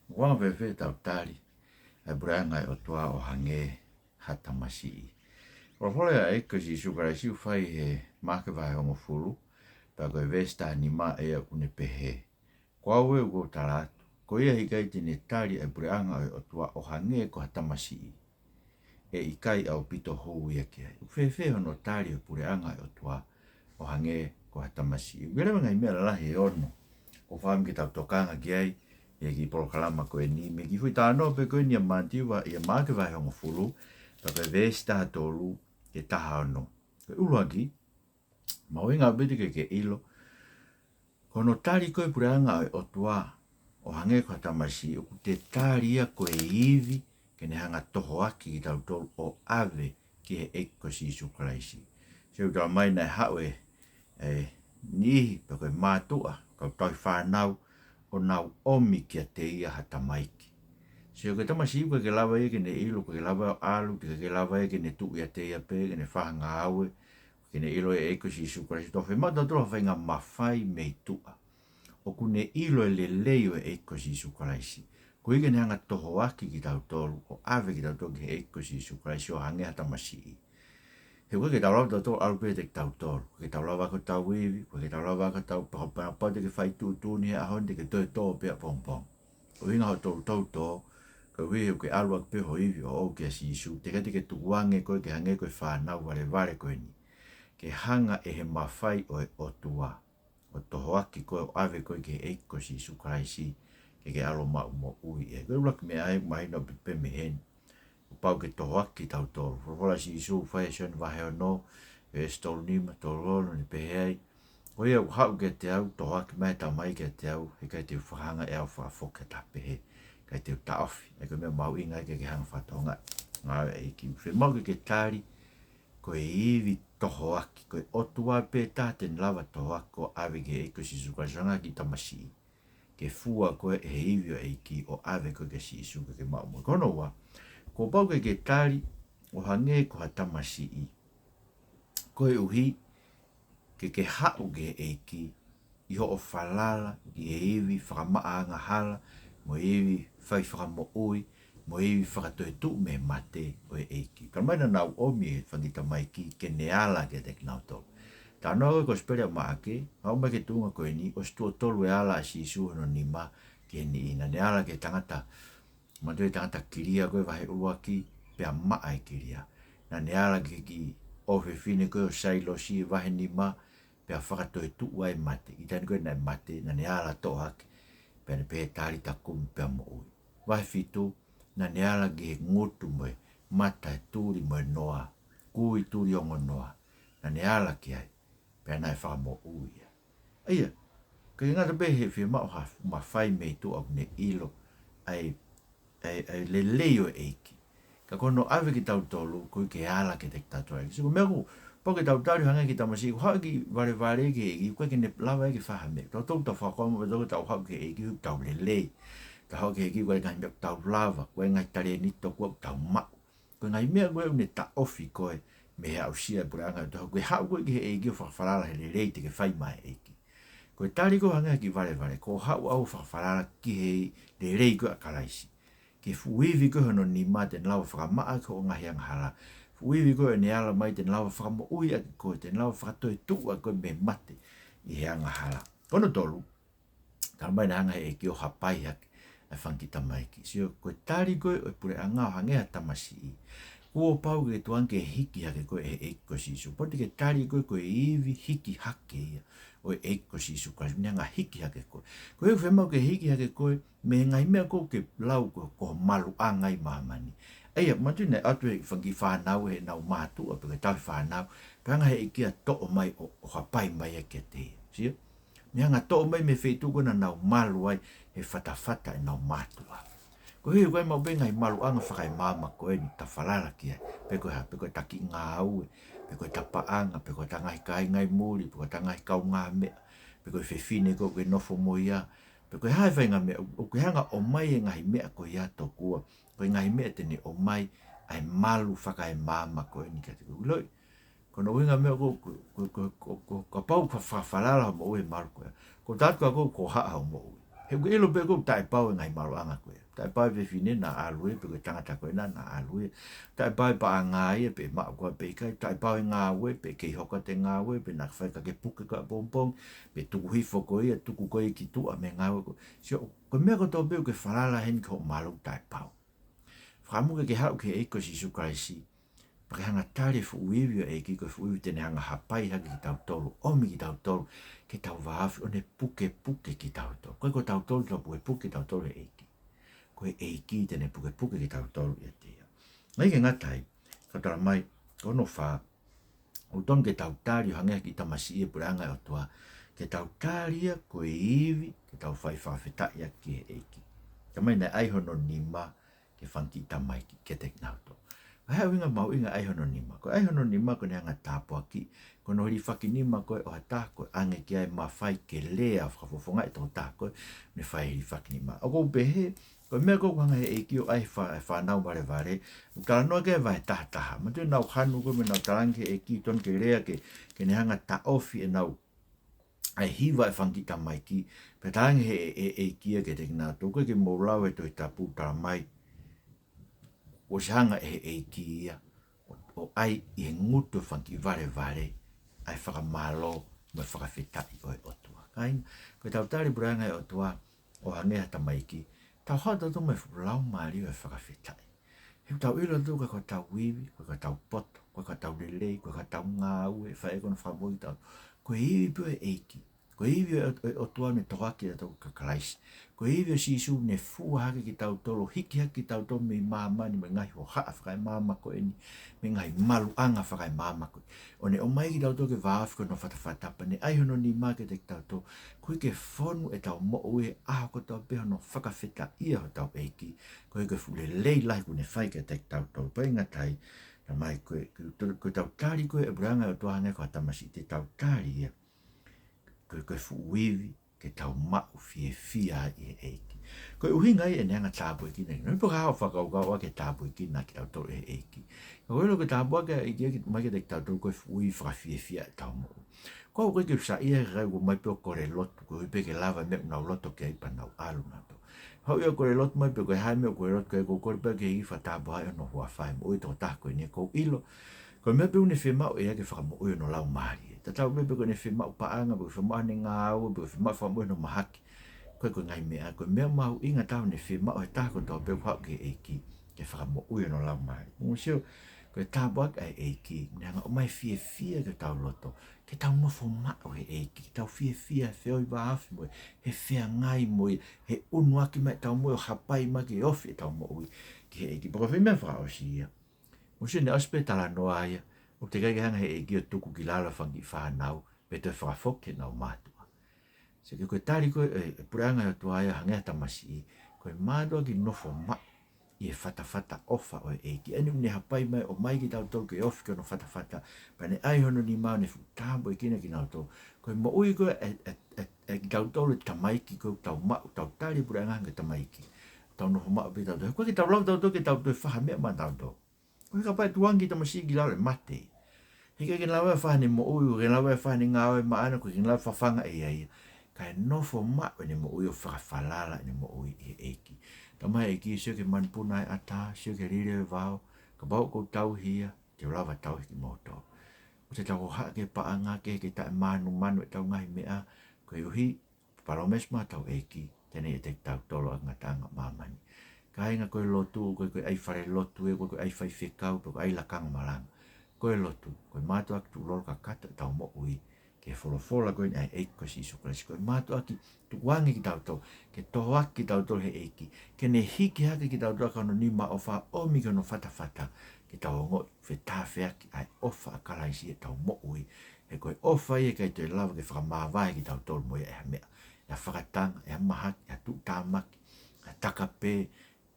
Wanga vefe tau Tali, ai Pule'anga e Otua o hange ha tamasi'i. O hole a eka si sukara si ufai he make vai hongo fulu, pa koe vesta ni ma ea kune pehe. Kwa ue uko talatu, ko ia hikai tine Tali ai Pule'anga e Otua o hange ko ha tamasi'i. E ikai au pito hou ia kia. Ufefe hono Tali e Pule'anga e Otua o hange ko ha tamasi'i. Ugerewa ngai mea lalahi e ono, o whaam ki tau tokanga ki ai, e ki porokalama koe ni me ki hui tāno pe koe ni a mantiwa i a māke vai hongo fulu pa koe vesta tolu ke taha ono koe uluaki ma winga beti ke ilo kono Tali koe Pule'anga o Otua o hange ko tamasi o te Tali ia koe iwi ke ne hanga toho aki ki tau tolu o ave ki he eko si sukalaisi se uta mai nai hawe ni pa koe mātua kau tau whanau o nau omi kia te ia hata maiki. Se o ke tamasi koe ke lawa e ke ne ilo, koe ke lawa o alu, ke lawa e ke ne tuu ia te ia pe, ke ne whahanga aue, ke ne ilo e eko si sukara si tofe. Mata toa whainga mawhai mei tua. O ku ne ilo e le leo e eko si sukara si. Koe ke ne hanga toho aki ki tau tolu, o ave ki tau tolu ki eko si sukara si o hange hata masi. He koe ke tau lau tau tolu alu pe te tau tolu. Koe ke tau lau wako tau wiwi, koe ke tau lau wako tau pahopana te ke whai tūtūni a honde ke toi tō pia pompong. O hinga ho tolu tau tō, koe hui ke alu ak pe ho iwi o au kia si isu. Te kati ke tuwange koe ke hange koe whanau wale koe ni. Ke hanga e he mawhai o e Otua. O toho aki koe o ave koe ke eiko si isu karaisi. Ke alo ma umo ui e. Koe ulak me ai mahina pe me heni. Pau ke toho aki tau tolu. Hola si isu whai son vahe o no. E stolu nima, tolu olo ni pehei. O ia hau ke te au, toho aki mai tau mai ke te au. He kai te whahanga e au whafoka ta pehe. Kai te taofi. E koe mea mau inga ke hanga whatonga. Ngā e ki uwhi. Mau ke Tali. Koe iwi toho aki. Koe Otua pe tāten lawa toho aki. Ko ave ke eiko si suka sanga ki tamasi. Ke fua koe he iwi o eiki o ave koe ke si suka ke mau mo. Kono wa. Ko pau ke Tali o hange ko ha tamasi'i. Koe uhi ke hau ke eiki i ho o whalala i e iwi whakamaanga hala mo iwi whai whakamo ui mo iwi whakatoe tu me mate o e eiki. Ka maina nau omi e whangita mai ki ke neala ke te kinau tolu. Tā noa ko spere ma ake, hau mai ke tunga koe ni o stua tolu e ala si suhono ni ma ke ni ina neala ke tangata ma tue tangata kiria koe wahe uaki pea maa e kiria. Na neala ke ki ofe fine koe o sailo si wahe ni ma pea whakatoe tu wai mate. I tani koe nai mate na neala to hake pea ne pehe Tali takumi pea mo ui. Wahe fitu na neala ke ngutu moe mata e turi moe noa. Kui turi ongo noa. Na neala ke ai pea nai whakamo ui. Aia, ka ingata pehe whia mao ma whai mei tu au ne ilo ai le leo eiki. Ka kono ave ki tau tolu, koe ke ala ke te tatu ai. Siko mea ku, pau ke tau tari hanga ki tamasi, ku hau ki vare ke eiki, koe ke ne lawa eke whahame. Tau tau tau whakoma, pe tau hau ke eiki, hup tau le lei. Tau hau ke eiki, koe ngai mea tau lava, koe ngai tare nito, koe tau mau. Koe ngai mea koe une ta ofi koe, me hea usia Pule'anga, koe hau koe ke eiki o whakawharala he le lei te ke whaimai eiki. Koe tari koe hanga ki vare, ko hau au whakawharala ki he le lei koe akalaisi. Ke fuiwi koe hono ni ma ten lawa whakamaa ko o ngahi ang hala. Fuiwi koe ne ala mai ten lawa whakamo ui aki koe, ten lawa whakatoe tua koe me mate i he anga hala. Kono tolu, ka mai na hanga e ki o hapai haki e whankita mai ki. Sio koe Tali koe o Pule'anga o hangea tamasi'i. Kua pau ke tuanke hiki hake koe e eiko sisu. Poti ke Tali koe koe iwi hiki hake ia o e eiko sisu. Kwa nga hiki hake koe. Koe u whemau ke hiki hake koe me ngai mea koe ke lau koe ko malu a ngai mahamani. Eia, matu nei atu e whangi whanau e nau mātua pe ke tau whanau. Panga he ikia to'o mai o hapai mai e ke te. Sio? Me hanga to'o mai me whetu kona nau malu ai he whatawhata e nau mātua. Ko hiu koe mau bengai malu anga whakai mama koe ni ta whalala kia. Pe koe taki ngā aue, pe koe tapaanga, pe koe tangai kai ngai muri, pe koe tangai kau ngā mea, pe koe whewhine koe nofo mo ia, pe koe hai whainga mea, o koe hanga o mai e ngahi mea koe ia tō kua, koe ngahi mea tene o mai ai malu whakai mama koe ni kia te koe loi. Kono winga mea ko pau ka whalala mo ue malu koe, ko tātua ko haa mo ue. He ko ilo pe ko tai pau ngai Pule'anga koe. Tai pau pe fine na alue pe ko tangata koe na alue. Tai pau pa ngai pe ma ko pe kai tai pau nga we pe ke hoka te nga we pe na fa ka ke puke ka pompong pe tu hi fo ko ia tu ko ki tu a me nga ko. So ko me ko to pe ko falala hen ko malu tai pau. Framu ke ha ke e ko si su kraisi. Pake hanga tare fu uiwi e ki ko fu uiwi tene hanga hapai haki ki tau tolu, omi ki tau tolu, ke tau waafi, one puke ki tau tolu. Koe ko tau tolu tau puke tau tolu e ki. Koe e ki tene puke ki tau tolu e te ia. Ngai ke ngatai, katara mai, kono wha, o ton ke tau tari hangea ki tamasi'i e Pule'anga e Otua, ke tau tari a koe iwi, ke tau whai whawhetai a ki e ki. Kamai nei aihono nima, ke whanki tamai ki ke te knauto. Hai winga mau inga aihono nima. Ko aihono nima ko ne anga tapo aki. Ko no hiri whaki nima koe o hata koe ange ki ai mawhai ke lea whakafofonga e tō tā koe me whai hiri whaki nima. O kou behe, ko mea kou hanga he eiki o ai whanau vare. Utala noa ke vai taha. Ma tui nau hanu koe me nau tarangi he eiki ton ke lea ke ne hanga ta ofi e nau ai hiwa e whankita mai ki. Pe tarangi he eiki ke te kina tō koe ke mōlau e toi tapu tala mai. O se hanga e ki ia, o ai i ngutu whanki vare, ai whakamalo me whakawhetai o e Otua. Kain, koe tau tari Pule'anga e Otua, o hangea tamaiki, tau hata tu me lau maari o e whakawhetai. Heu tau ilo tu ka tau wiwi, koe ka tau poto, koe ka tau lelei, koe ka tau ngā ue, whae kono whamui tau. Koe iwi pio e eiki, koe iwi o Otua ne tohaki e tau kakalaisi. Ko iwi sisu ne fua hake ki tau tolo, hiki hake ki tau tolo me mamani, me ngai ho haa whakai mamako e ni, me ngai Pule'anga whakai mamako. O ne o mai ki tau tolo ke vāwhiko no whatawhatapa, ne aihono ni maa ke te ki tau tolo, koe ke whonu e tau mo ue, aho ko tau peho no whakawheta ia ho tau eiki, koe ke fule lei lai kune whai ke te ki tau tolo. Pai ngatai, na mai koe tau tari koe e Pule'anga e Otua hane ko tamasi'i te tau tari ia, koe fu wiwi, ke tau mau fia i e eiki. Koe uhinga i e neanga tāpua ki nei. Nui puka hao whakaukau ke tāpua ki na ki au toro e eiki. Koe lo ke tāpua ke eiki mai ke te ki tau toro koe ui whakafia e tau mo. Koe koe ke sa ia rei ko mai pio kore lotu, koe hui ke lava me unau loto ke ipa nau alu na to. Hau ia kore lotu mai pio koe hai meo kore lotu koe kore pio ke iwa tāpua hai ono hua whai mo ui tō tāko i ne kou ilo. Koe mea pio ne whemau e ake whakamo ui ono lau maari. Ta tau me ko ne whemau paanga, ko whemau ne ngā au, ko whemau whamau no mahaki. Koe ko ngai mea, koe mea mau inga tau ne whemau e tāko tau peo hau ke eiki, ke whakamo ui no lau mai. Mōsio, koe tāpuak ai eiki, ne hanga o mai fia ke tau loto, ke tau nofo mau he eiki, ke tau fia whioi wāwhi moe, he whia ngai moe, he unu aki mai tau moe o hapai mai ke ofi e tau mo ui, ki he eiki. Poko whemea whao si ia. Mōsio ne aspe tala noa ia, o te kai hanga he eiki o tuku ki lala whangi whanau, pe te whakafoke nau mātua. Se ke koe tari koe, Pule'anga e Otua ia hangea tamasi'i, koe mātua ki nofo ma i e whatawhata ofa o e eiki. Eni une hapai mai o mai ki tau tau ke ofi ke no whatawhata, pa ne aihono ni mau ne futābo e kina ki nau tau. Koe mo ui koe ki tau tau le tamaiki koe tau mau, tau tari Pule'anga hanga tamaiki. Tau nofo ma o pe tau tau. Koe ki tau lau tau tau ke tau tau whaha mea ma tau tau. Koe ka pai tuangi tamasi'i ki lau le mate. Hika ke lawa whahane mo ui, ke lawa whahane ngāwe maana, ko ke lawa whawhanga e ai. Kai nofo maa ne mo ui o whakawhalala ne mo ui e eiki. Tamai eiki sio ke manpuna e ata, sio ke rire e vau, ka bau kou tau hia, te lawa tau hiki mo tau. O te tau haa ke paanga ke tae manu e tau ngahi mea, ko uhi, paromesma tau eiki, tene e te tau tolo a ngatanga mamani. Kai nga koe lotu, koe ai whare lotu e, koe ai whai whekau, koe ai lakanga malanga. Koe lotu, koe mātua ki tu lolo ka kata tau mo ui, ke wholofola koe ni ai eiki koe si iso kresi, koe mātua ki tu wangi ki tau tau, ke tohaki ki tau tau he eiki, ke ne hiki hake ki tau tau kano ni ma ofa omi ke no whatawhata, ke tau ngoi whetawheaki ai ofa a kalaisi e tau mo ui, he koe ofa i e kai te lawa ke whakamāwai ki tau tau mo e mea, ia whakatanga, ia mahaki, ia tu tāmaki, ia takape,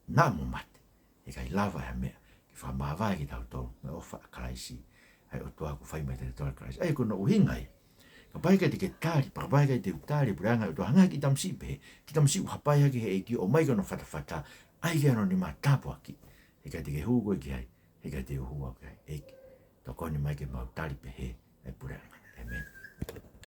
nā mo mate, e kai lawa e mea, whamawai ki tau tau, me ofa a karaisi, ai Otua ku whai mai te tau karaisi. Ai kono uhingai, ka pai kai te ke tāri, pa pai kai te utari, Pule'anga e Otua, hanga ki tamasi'i pehe, ki tamasi'i uhapai haki he eiki, o mai kono whatawhata, ai ke ano ni mā tāpuaki, he kai te ke hūgoi ki hai, he kai te uhua ki hai, eiki, tō koni mai ke mau tāri pehe, ai Pule'anga, amen.